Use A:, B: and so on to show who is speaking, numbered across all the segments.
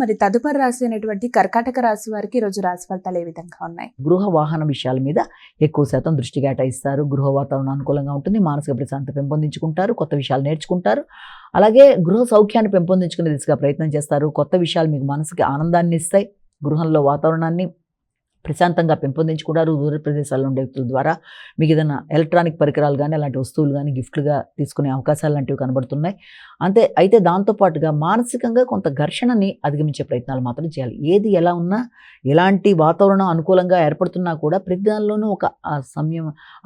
A: మరి తదుపరి రాశి అయినటువంటి కర్కాటక రాశి వారికి ఈరోజు రాశి ఫలితాలు ఏ విధంగా ఉన్నాయి?
B: గృహ వాహన విషయాల మీద ఎక్కువ శాతం దృష్టి కేటాయిస్తారు. గృహ వాతావరణం అనుకూలంగా ఉంటుంది. మానసిక ప్రశాంతత పెంపొందించుకుంటారు. కొత్త విషయాలు నేర్చుకుంటారు. అలాగే గృహ సౌఖ్యాన్ని పెంపొందించుకునే దిశగా ప్రయత్నం చేస్తారు. కొత్త విషయాలు మీకు మనసుకి ఆనందాన్ని ఇస్తాయి. గృహంలో వాతావరణాన్ని ప్రశాంతంగా పెంపొందించుకుంటారు. దూర ప్రదేశాల్లో ఉండే వ్యక్తుల ద్వారా మీకు ఏదైనా ఎలక్ట్రానిక్ పరికరాలు కానీ అలాంటి వస్తువులు కానీ గిఫ్ట్లుగా తీసుకునే అవకాశాలు లాంటివి కనబడుతున్నాయి. అయితే దాంతోపాటుగా మానసికంగా కొంత ఘర్షణని అధిగమించే ప్రయత్నాలు మాత్రం చేయాలి. ఏది ఎలా ఉన్నా, ఎలాంటి వాతావరణం అనుకూలంగా ఏర్పడుతున్నా కూడా ప్రతి దానిలోనూ ఒక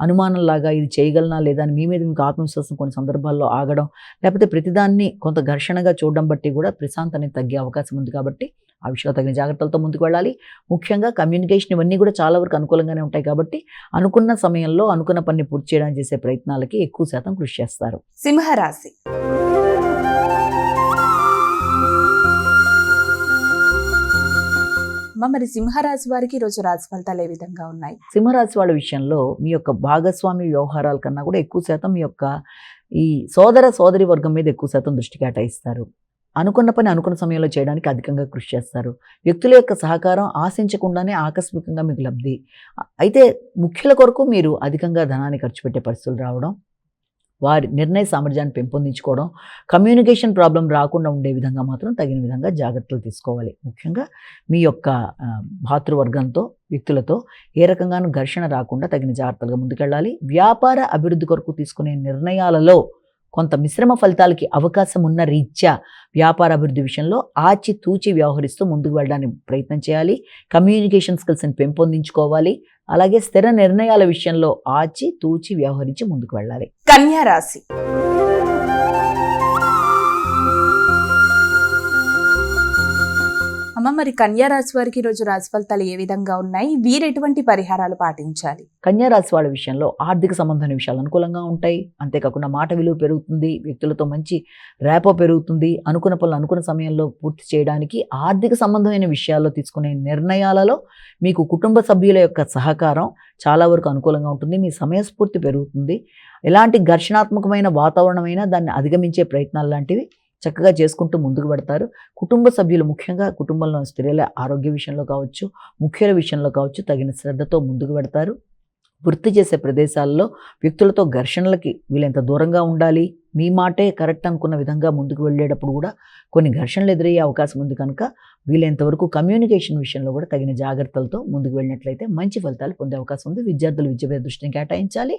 B: అనుమానంలాగా ఇది చేయగలనా లేదా అని మీ మీద మీకు ఆత్మవిశ్వాసం కొన్ని సందర్భాల్లో ఆగడం, లేకపోతే ప్రతిదాన్ని కొంత ఘర్షణగా చూడడం బట్టి కూడా ప్రశాంతత అనేది తగ్గే అవకాశం ఉంది. కాబట్టి ఆ విషయంలో తగిన జాగ్రత్తలతో ముందుకు వెళ్ళాలి. ముఖ్యంగా కమ్యూనికేషన్ ఇవన్నీ కూడా చాలా వరకు అనుకూలంగానే ఉంటాయి. కాబట్టి అనుకున్న సమయంలో అనుకున్న పని పూర్తి చేయడానికి చేసే ప్రయత్నాలకి ఎక్కువ శాతం కృషి చేస్తారు.
A: సింహరాశి. మరి సింహరాశి వారికి ఈరోజు రాశి ఫలితాలు ఏ విధంగా ఉన్నాయి?
B: సింహరాశి వాళ్ళ విషయంలో మీ యొక్క భాగస్వామి వ్యవహారాల కన్నా కూడా ఎక్కువ శాతం మీ యొక్క ఈ సోదరి వర్గం మీద ఎక్కువ శాతం దృష్టి కేటాయిస్తారు. అనుకున్న పని అనుకున్న సమయంలో చేయడానికి అధికంగా కృషి చేస్తారు. వ్యక్తుల యొక్క సహకారం ఆశించకుండానే ఆకస్మికంగా మీకు లబ్ధి. అయితే ముఖ్యుల కొరకు మీరు అధికంగా ధనాన్ని ఖర్చు పెట్టే పరిస్థితులు రావడం, వారి నిర్ణయ సామర్థ్యాన్ని పెంపొందించుకోవడం, కమ్యూనికేషన్ ప్రాబ్లం రాకుండా ఉండే విధంగా మాత్రం తగిన విధంగా జాగ్రత్తలు తీసుకోవాలి. ముఖ్యంగా మీ యొక్క భాతృవర్గంతో వ్యక్తులతో ఏ రకంగానూ ఘర్షణ రాకుండా తగిన జాగ్రత్తలుగా ముందుకెళ్ళాలి. వ్యాపార అభివృద్ధి కొరకు తీసుకునే నిర్ణయాలలో కొంత మిశ్రమ ఫలితాలకి అవకాశం ఉన్న రీత్యా వ్యాపార అభివృద్ధి విషయంలో ఆచితూచి వ్యవహరిస్తూ ముందుకు వెళ్ళడానికి ప్రయత్నం చేయాలి. కమ్యూనికేషన్ స్కిల్స్ని పెంపొందించుకోవాలి. అలాగే స్థిర నిర్ణయాల విషయంలో ఆచితూచి వ్యవహరించి ముందుకు వెళ్ళాలి.
A: కన్యా రాశి. మరి కన్యా రాశి వారికి ఈరోజు రాశి ఫలితాలు ఏ విధంగా ఉన్నాయి? వీరు ఎటువంటి పరిహారాలు పాటించాలి?
B: కన్యా రాశి వాళ్ళ విషయంలో ఆర్థిక సంబంధమైన విషయాలు అనుకూలంగా ఉంటాయి. అంతేకాకుండా మాట విలువ పెరుగుతుంది. వ్యక్తులతో మంచి రేపో పెరుగుతుంది. అనుకున్న పనులు అనుకున్న సమయంలో పూర్తి చేయడానికి ఆర్థిక సంబంధమైన విషయాల్లో తీసుకునే నిర్ణయాలలో మీకు కుటుంబ సభ్యుల యొక్క సహకారం చాలా వరకు అనుకూలంగా ఉంటుంది. మీ సమయస్ఫూర్తి పెరుగుతుంది. ఎలాంటి ఘర్షణాత్మకమైన వాతావరణమైనా దాన్ని అధిగమించే ప్రయత్నాలు లాంటివి చక్కగా చేసుకుంటూ ముందుకు పెడతారు. కుటుంబ సభ్యులు ముఖ్యంగా కుటుంబంలో స్త్రీల ఆరోగ్య విషయంలో కావచ్చు, ముఖ్యుల విషయంలో కావచ్చు తగిన శ్రద్ధతో ముందుకు పెడతారు. వృత్తి చేసే ప్రదేశాల్లో వ్యక్తులతో ఘర్షణలకి వీళ్ళెంత దూరంగా ఉండాలి, మీ మాటే కరెక్ట్ అనుకున్న విధంగా ముందుకు వెళ్ళేటప్పుడు కూడా కొన్ని ఘర్షణలు ఎదురయ్యే అవకాశం ఉంది. కనుక వీలైనంతవరకు కమ్యూనికేషన్ విషయంలో కూడా తగిన జాగ్రత్తలతో ముందుకు వెళ్ళినట్లయితే మంచి ఫలితాలు పొందే అవకాశం ఉంది. విద్యార్థులు విద్య మీద దృష్టిని కేటాయించాలి.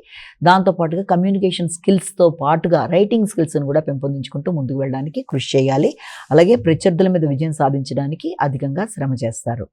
B: దాంతోపాటుగా కమ్యూనికేషన్ స్కిల్స్తో పాటుగా రైటింగ్ స్కిల్స్ని కూడా పెంపొందించుకుంటూ ముందుకు వెళ్ళడానికి కృషి చేయాలి. అలాగే ప్రత్యర్థుల మీద విజయం సాధించడానికి అధికంగా శ్రమ చేస్తారు.